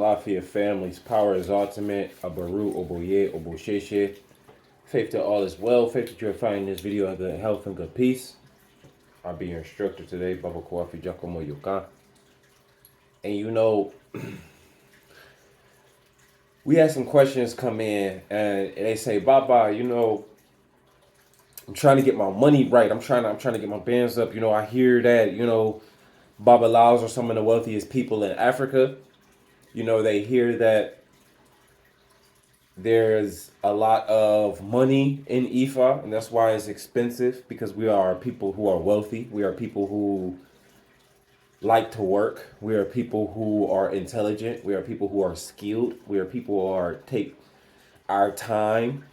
Lafia families. Power is ultimate. Abaru, Oboye, Obosheshe. Faith that all is well. Faith that you're finding this video in good health and good peace. I'll be your instructor today, Baba Koafi Jacomo Yoka. And you know, we had some questions come in and they say, Baba, you know, I'm trying to get my money right. I'm trying to get my bands up. You know, I hear that, you know, Baba Laos are some of the wealthiest people in Africa. You know, they hear that there's a lot of money in Ifa, and that's why it's expensive, because we are people who are wealthy. We are people who like to work. We are people who are intelligent. We are people who are skilled. We are people who are take our time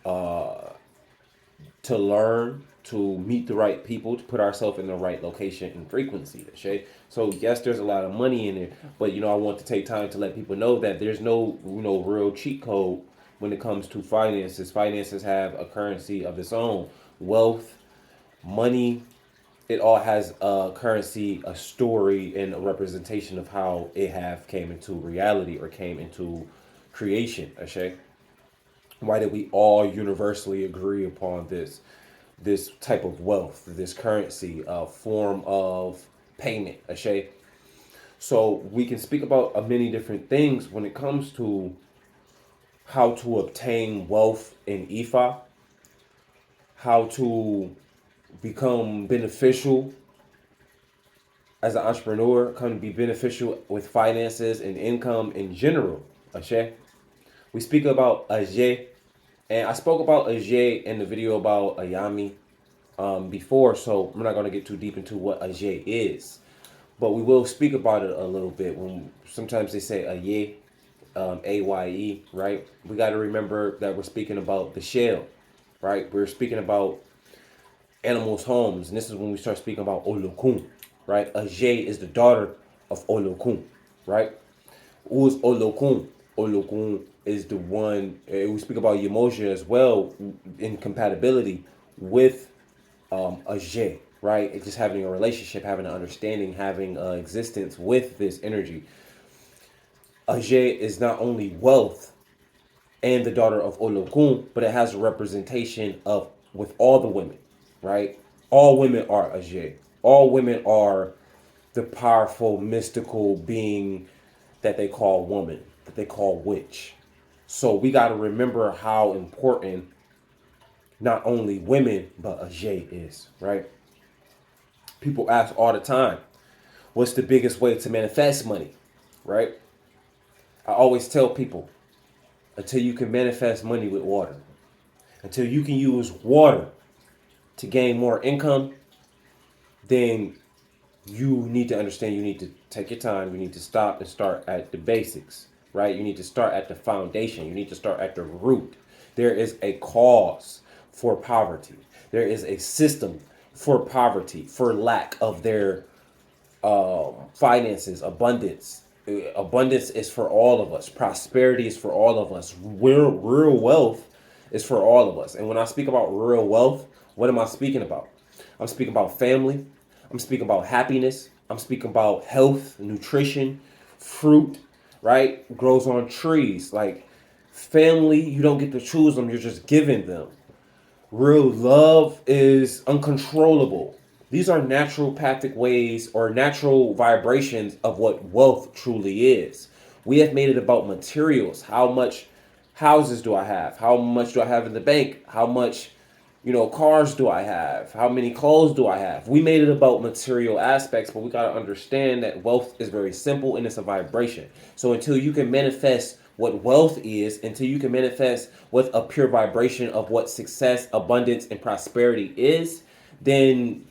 to learn, to meet the right people, to put ourselves in the right location and frequency. Okay? So yes, there's a lot of money in it, but you know, I want to take time to let people know that there's no, you know, real cheat code when it comes to finances. Finances have a currency of its own. Wealth, money, it all has a currency, a story, and a representation of how it have came into reality or came into creation. Okay? Why did we all universally agree upon this type of wealth, this currency, form of payment? Okay? So we can speak about many different things when it comes to how to obtain wealth in Ifa, how to become beneficial as an entrepreneur, come to be beneficial with finances and income in general. Okay? We speak about Ajay, and I spoke about Ajay in the video about Ayami before, so I'm not going to get too deep into what Ajay is, but we will speak about it a little bit. When sometimes they say Aye, Aye, right? We got to remember that we're speaking about the shell, right? We're speaking about animals' homes, and this is when we start speaking about Olokun, right? Ajay is the daughter of Olokun, right? Who is Olokun? Olokun is the one, we speak about Yemosha as well, in compatibility with Ajay, right? It's just having a relationship, having an understanding, having existence with this energy. Ajay is not only wealth and the daughter of Olokun, but it has a representation of with all the women, right? All women are Ajay. All women are the powerful, mystical being that they call woman, that they call witch. So we got to remember how important not only women, but Ajay is, right? People ask all the time, what's the biggest way to manifest money, right? I always tell people, until you can manifest money with water, until you can use water to gain more income, then you need to understand you need to take your time. You need to stop and start at the basics, right? You need to start at the foundation. You need to start at the root. There is a cause for poverty. There is a system for poverty, for lack of their finances, abundance. Abundance is for all of us. Prosperity is for all of us. Real wealth is for all of us. And when I speak about real wealth, what am I speaking about? I'm speaking about family. I'm speaking about happiness. I'm speaking about health, nutrition, fruit, right? Grows on trees. Like family, you don't get to choose them. You're just given them. Real love is uncontrollable. These are naturopathic ways or natural vibrations of what wealth truly is. We have made it about materials. How much houses do I have? How much do I have in the bank? How much, you know, cars do I have? How many clothes do I have? We made it about material aspects, but we got to understand that wealth is very simple and it's a vibration. So until you can manifest what wealth is, until you can manifest with a pure vibration of what success, abundance, and prosperity is, then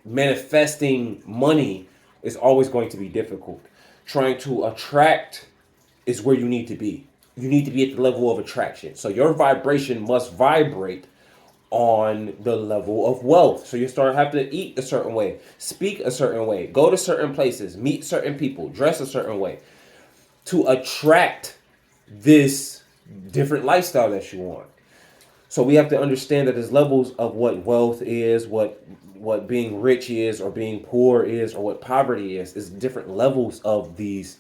manifesting money is always going to be difficult. Trying to attract is where you need to be. You need to be at the level of attraction. So your vibration must vibrate on the level of wealth. So you have to eat a certain way, speak a certain way, go to certain places, meet certain people, dress a certain way to attract this different lifestyle that you want. So we have to understand that there's levels of what wealth is, what being rich is, or being poor is, or what poverty is different levels of these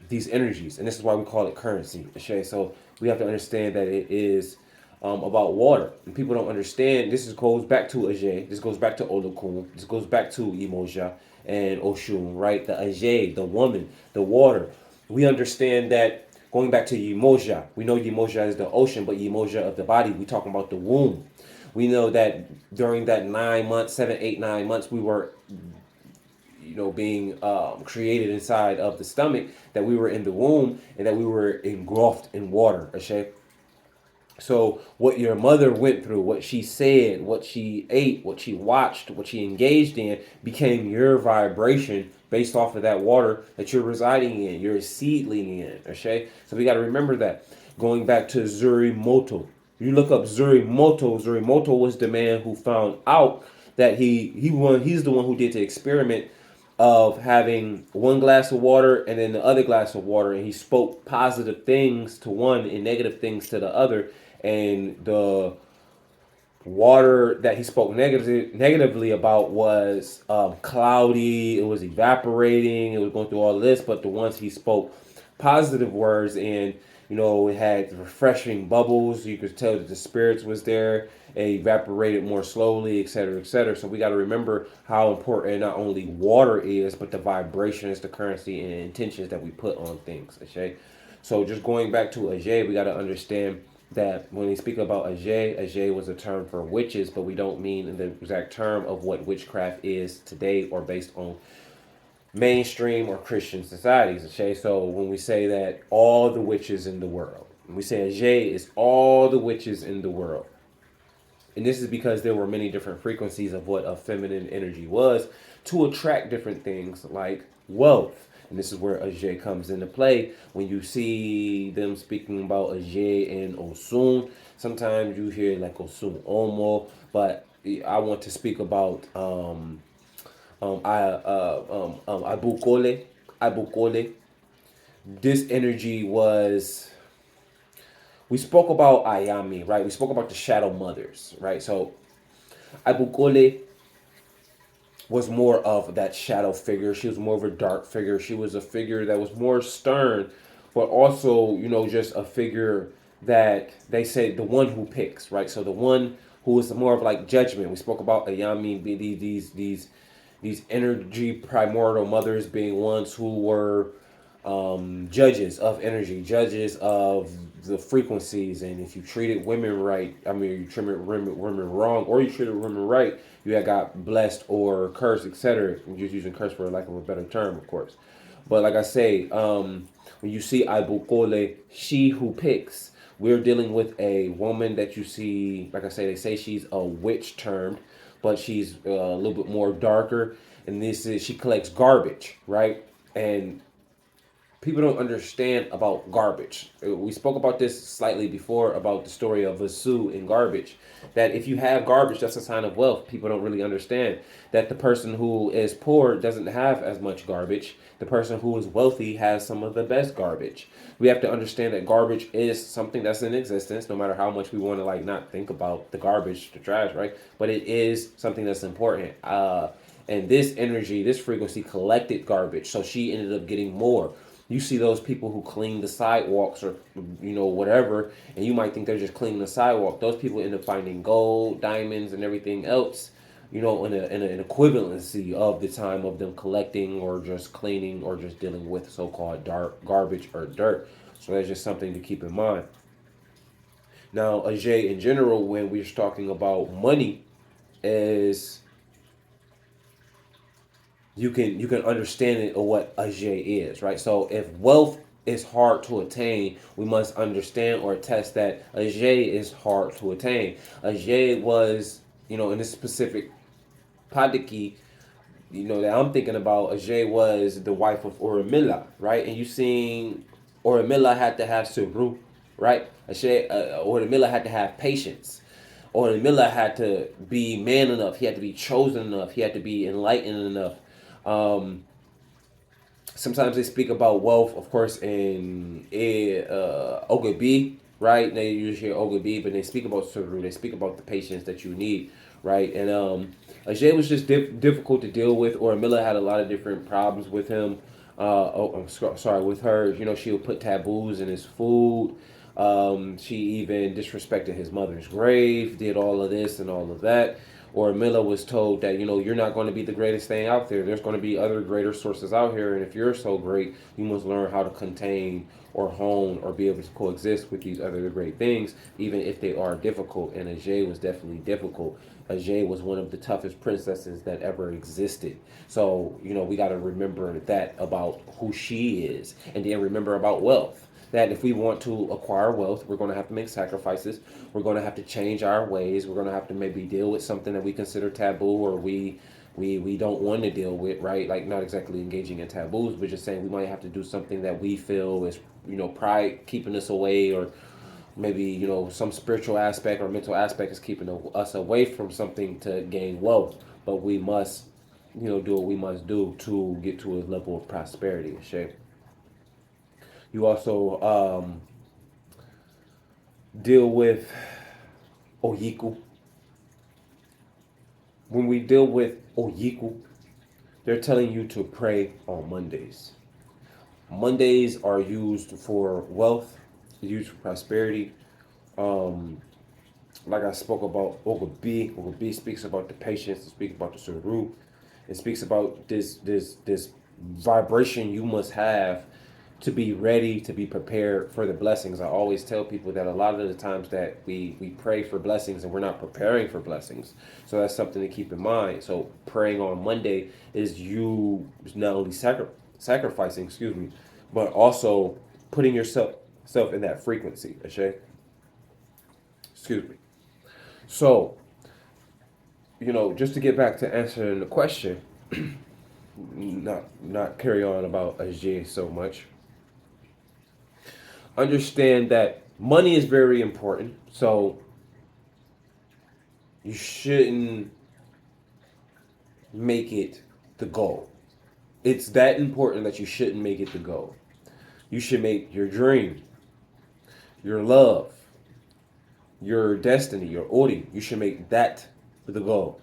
these energies, and this is why we call it currency. Okay, so we have to understand that it is about water, and people don't understand. This goes back to Ajay. This goes back to Olokun. This goes back to Imoja and Oshun, right? The Ajay, the woman, the water. We understand that going back to Yimoja. We know Yimoja is the ocean, but Yimoja of the body. We talking about the womb. We know that during that 9 months, 7, 8, 9 months, we were being created inside of the stomach, that we were in the womb and that we were engulfed in water. Okay. So what your mother went through, what she said, what she ate, what she watched, what she engaged in became your vibration based off of that water that you're residing in, you're a seedling in. Okay. So we got to remember that. Going back to Zurimoto. You look up Zurimoto. Zurimoto was the man who found out that he's the one who did the experiment of having one glass of water and then the other glass of water, and he spoke positive things to one and negative things to the other, and the water that he spoke negatively about was cloudy, it was evaporating, it was going through all this, but the ones he spoke positive words and it had refreshing bubbles. You could tell that the spirits was there. It evaporated more slowly, etc., etc. So we got to remember how important not only water is, but the vibrations, the currency, and intentions that we put on things. Okay, so just going back to Ajay, we got to understand that when we speak about Ajay was a term for witches, but we don't mean in the exact term of what witchcraft is today or based on mainstream or Christian societies. Okay, so when we say that all the witches in the world, when we say Ajay is all the witches in the world, and this is because there were many different frequencies of what a feminine energy was to attract different things like wealth. And this is where Ajay comes into play. When you see them speaking about Ajay and Osun, sometimes you hear like Osun Omo, but I want to speak about Abukole. Abukole. This energy was. We spoke about Ayami, right? We spoke about the shadow mothers, right? So Abukole was more of that shadow figure. She was more of a dark figure. She was a figure that was more stern, but also, just a figure that they say the one who picks, right? So the one who is more of like judgment. We spoke about Ayami, these energy primordial mothers being ones who were judges of energy, judges of the frequencies, and if you treated women right, you treated women wrong, or you treated women right, you had got blessed or cursed, etc. I'm just using curse for lack of a better term, of course. But like I say, when you see Aibukole, she who picks, we're dealing with a woman that you see, like I say, they say she's a witch termed, but she's a little bit more darker. And this is, she collects garbage, right? And people don't understand about garbage. We spoke about this slightly before about the story of Vasu and garbage. That if you have garbage, that's a sign of wealth. People don't really understand that the person who is poor doesn't have as much garbage. The person who is wealthy has some of the best garbage. We have to understand that garbage is something that's in existence, no matter how much we want to not think about the garbage, the trash, right? But it is something that's important. And this energy, this frequency collected garbage. So she ended up getting more. You see those people who clean the sidewalks or, whatever, and you might think they're just cleaning the sidewalk. Those people end up finding gold, diamonds, and everything else, in an equivalency of the time of them collecting or just cleaning or just dealing with so-called dark garbage or dirt. So that's just something to keep in mind. Now, Ajay, in general, when we're talking about money, is you can understand it of what Ajay is, right? So if wealth is hard to attain, we must understand or attest that Ajay is hard to attain. Ajay was, in this specific Padiki, that I'm thinking about, Ajay was the wife of Oromilla, right? And you seen Oromilla had to have Suru, right? Oromilla had to have patience. Oromilla had to be man enough. He had to be chosen enough. He had to be enlightened enough. Sometimes they speak about wealth, of course, in Ogabi, right? They usually hear Ogabi, but they speak about Suru. They speak about the patience that you need, right? And Ajay was just difficult to deal with. Or Miller had a lot of different problems with him. Sorry, with her, she would put taboos in his food. She even disrespected his mother's grave, did all of this and all of that. Or Mila was told that, you're not going to be the greatest thing out there. There's going to be other greater sources out here. And if you're so great, you must learn how to contain or hone or be able to coexist with these other great things, even if they are difficult. And Ajay was definitely difficult. Ajay was one of the toughest princesses that ever existed. So, we got to remember that about who she is. And then remember about wealth. That if we want to acquire wealth, we're going to have to make sacrifices. We're going to have to change our ways. We're going to have to maybe deal with something that we consider taboo or we don't want to deal with, right? Like not exactly engaging in taboos, but just saying we might have to do something that we feel is, pride keeping us away, or maybe, some spiritual aspect or mental aspect is keeping us away from something to gain wealth. But we must, do what we must do to get to a level of prosperity and shape. You also deal with Oyiku. When we deal with Oyiku, they're telling you to pray on Mondays. Mondays are used for wealth, used for prosperity. Um, like I spoke about Ogabi. Ogabi speaks about the patience. It speaks about the Suru. It speaks about this vibration you must have to be ready, to be prepared for the blessings. I always tell people that a lot of the times that we pray for blessings and we're not preparing for blessings. So that's something to keep in mind. So praying on Monday is you not only sacrificing, but also putting yourself in that frequency. Okay? Excuse me. So, just to get back to answering the question, not carry on about Ajay so much. Understand that money is very important. So you shouldn't make it the goal. It's that important that you shouldn't make it the goal. You should make your dream, your love, your destiny, your odi. You should make that the goal.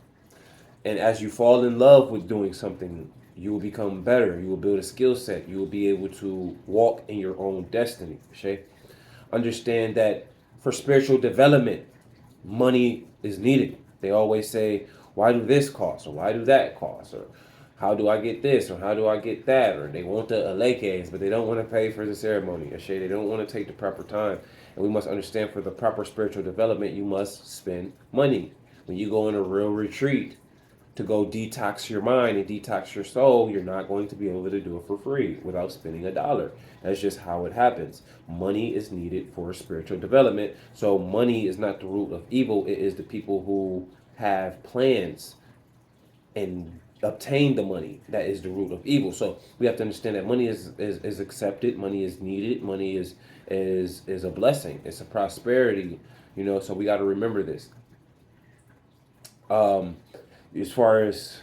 And as you fall in love with doing something, you will become better. You will build a skill set. You will be able to walk in your own destiny. Okay? Understand that for spiritual development, money is needed. They always say, why do this cost? Or why do that cost? Or how do I get this? Or how do I get that? Or they want the alekes, but they don't want to pay for the ceremony. They don't want to take the proper time. And we must understand for the proper spiritual development, you must spend money. When you go on a real retreat, to go detox your mind and detox your soul, you're not going to be able to do it for free without spending $1. That's just how it happens. Money is needed for spiritual development. So money is not the root of evil. It is the people who have plans and obtain the money that is the root of evil. So we have to understand that money is accepted. Money is needed. Money is a blessing. It's a prosperity. So we got to remember this. As far as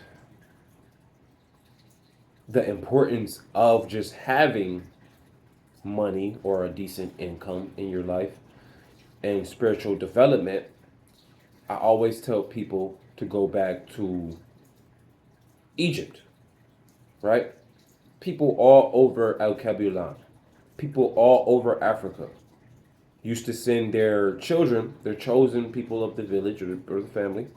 the importance of just having money or a decent income in your life and spiritual development, I always tell people to go back to Egypt, right? People all over El Kabilan, people all over Africa used to send their children, their chosen people of the village or the family,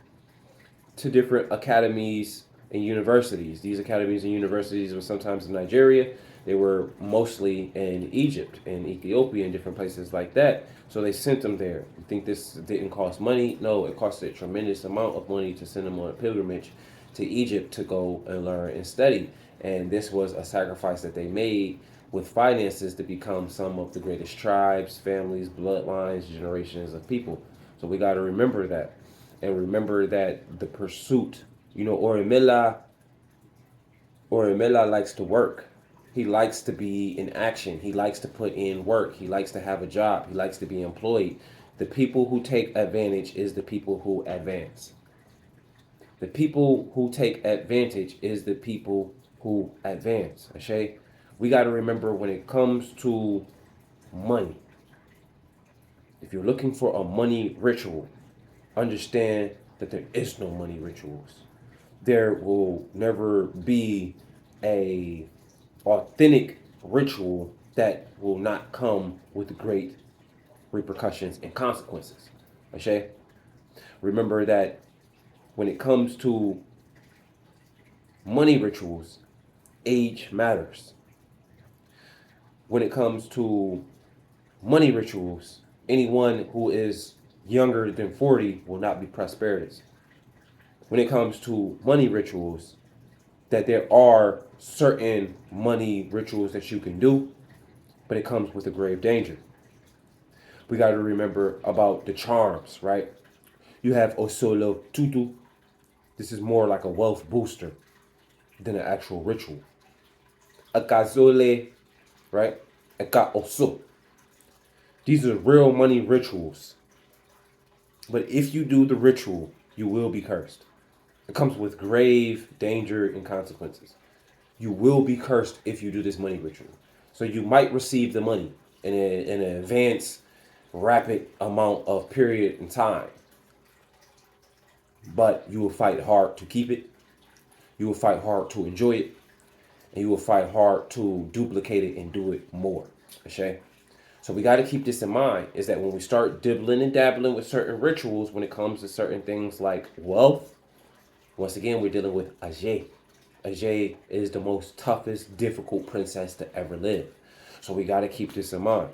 to different academies and universities. These academies and universities were sometimes in Nigeria. They were mostly in Egypt and Ethiopia and different places like that. So they sent them there. You think this didn't cost money? No, it cost a tremendous amount of money to send them on a pilgrimage to Egypt to go and learn and study. And this was a sacrifice that they made with finances to become some of the greatest tribes, families, bloodlines, generations of people. So we got to remember that. And remember that the pursuit, Orimilla likes to work. He likes to be in action. He likes to put in work. He likes to have a job. He likes to be employed. The people who take advantage is the people who advance. The people who take advantage is the people who advance. Okay? We got to remember when it comes to money, if you're looking for a money ritual, understand that there is no money rituals. There will never be a authentic ritual that will not come with great repercussions and consequences. Okay? Remember that when it comes to money rituals, age matters. When it comes to money rituals, anyone who is younger than 40 will not be prosperous. When it comes to money rituals, that there are certain money rituals that you can do, but it comes with a grave danger. We got to remember about the charms, right? You have Osolo Tutu. This is more like a wealth booster than an actual ritual. Akazole, right? Aka Oso. These are real money rituals. But if you do the ritual, you will be cursed. It comes with grave danger and consequences. You will be cursed if you do this money ritual. So you might receive the money in an advanced, rapid amount of period and time. But you will fight hard to keep it. You will fight hard to enjoy it. And you will fight hard to duplicate it and do it more. Okay? So we got to keep this in mind, is that when we start dibbling and dabbling with certain rituals, when it comes to certain things like wealth, once again, we're dealing with Ajay. Ajay is the most toughest, difficult princess to ever live. So we got to keep this in mind.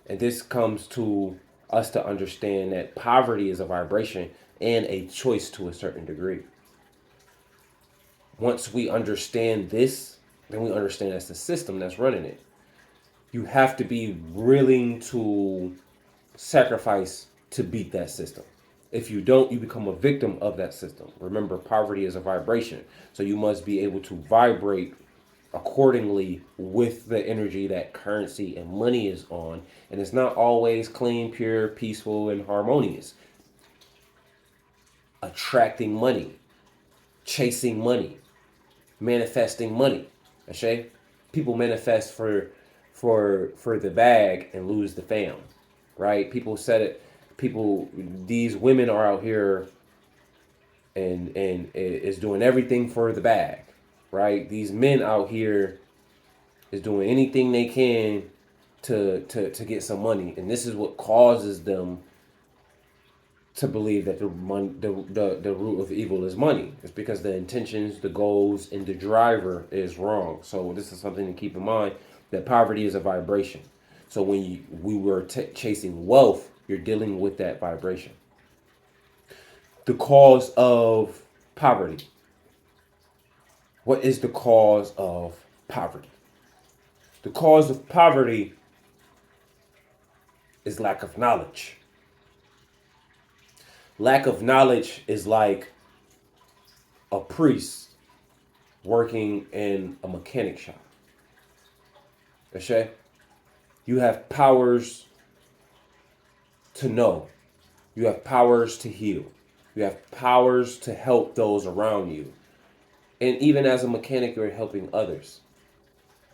And this comes to us to understand that poverty is a vibration and a choice to a certain degree. Once we understand this, then we understand that's the system that's running it. You have to be willing to sacrifice to beat that system. If you don't, you become a victim of that system. Remember, poverty is a vibration. So you must be able to vibrate accordingly with the energy that currency and money is on. And it's not always clean, pure, peaceful, and harmonious. Attracting money, chasing money, manifesting money. Okay? People manifest for the bag and lose the fam. Right? People said it. These women are out here and is doing everything for the bag, right? These men out here is doing anything they can to get some money, and this is what causes them to believe that the root of evil is money. It's because the intentions, the goals, and the driver is wrong. So this is something to keep in mind, that poverty is a vibration. So when we were chasing wealth, you're dealing with that vibration. The cause of poverty. What is the cause of poverty? The cause of poverty is lack of knowledge. Lack of knowledge is like a priest working in a mechanic shop. Okay? You have powers to know. You have powers to heal. You have powers to help those around you. And even as a mechanic, you're helping others.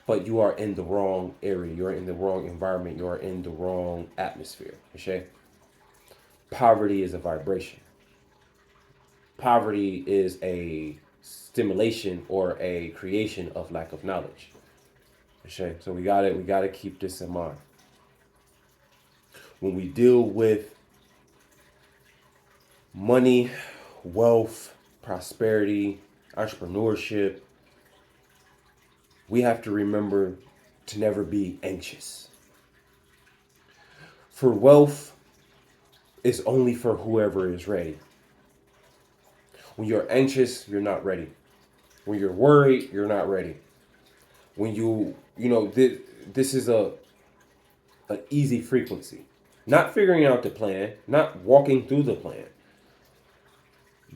But you are in the wrong area. You're in the wrong environment. You are in the wrong atmosphere. Okay? Poverty is a vibration. Poverty is a stimulation or a creation of lack of knowledge. Okay? So we gotta keep this in mind. When we deal with money, wealth, prosperity, entrepreneurship, we have to remember to never be anxious. For wealth, it's only for whoever is ready. When you're anxious, you're not ready. When you're worried, you're not ready. When this is an easy frequency. Not figuring out the plan, not walking through the plan,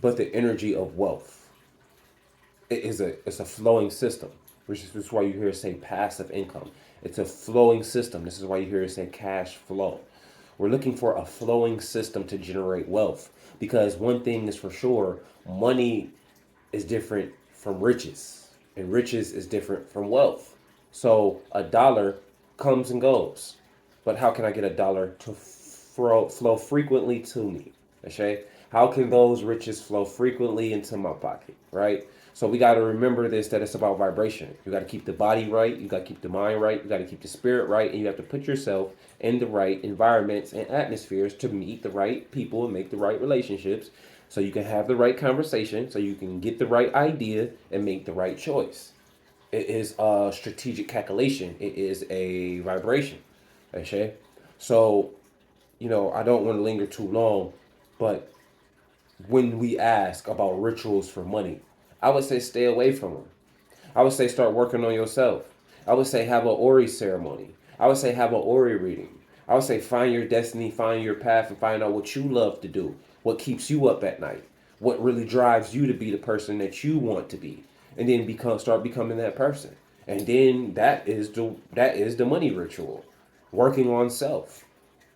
but the energy of wealth. It's a flowing system, which is why you hear it say passive income. It's a flowing system. This is why you hear it say cash flow. We're looking for a flowing system to generate wealth, because one thing is for sure, money is different from riches, and riches is different from wealth. So a dollar comes and goes. But how can I get a dollar to flow frequently to me? Okay? How can those riches flow frequently into my pocket, right? So we got to remember this, that it's about vibration. You got to keep the body right. You got to keep the mind right. You got to keep the spirit right. And you have to put yourself in the right environments and atmospheres to meet the right people and make the right relationships so you can have the right conversation, so you can get the right idea and make the right choice. It is a strategic calculation. It is a vibration. Okay? So, I don't want to linger too long, but when we ask about rituals for money, I would say stay away from them. I would say start working on yourself. I would say have an Ori ceremony. I would say have an Ori reading. I would say find your destiny, find your path, and find out what you love to do, what keeps you up at night, what really drives you to be the person that you want to be, and then start becoming that person. And then that is the money ritual, working on self,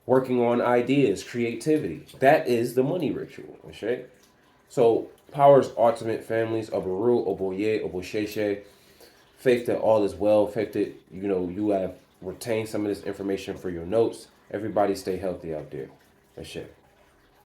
working on ideas, creativity. That is the money ritual. Okay? So power's ultimate families, Obaru, Oboye, Obosheshe, faith that all is well, faith that you have retained some of this information for your notes. Everybody stay healthy out there. That's it.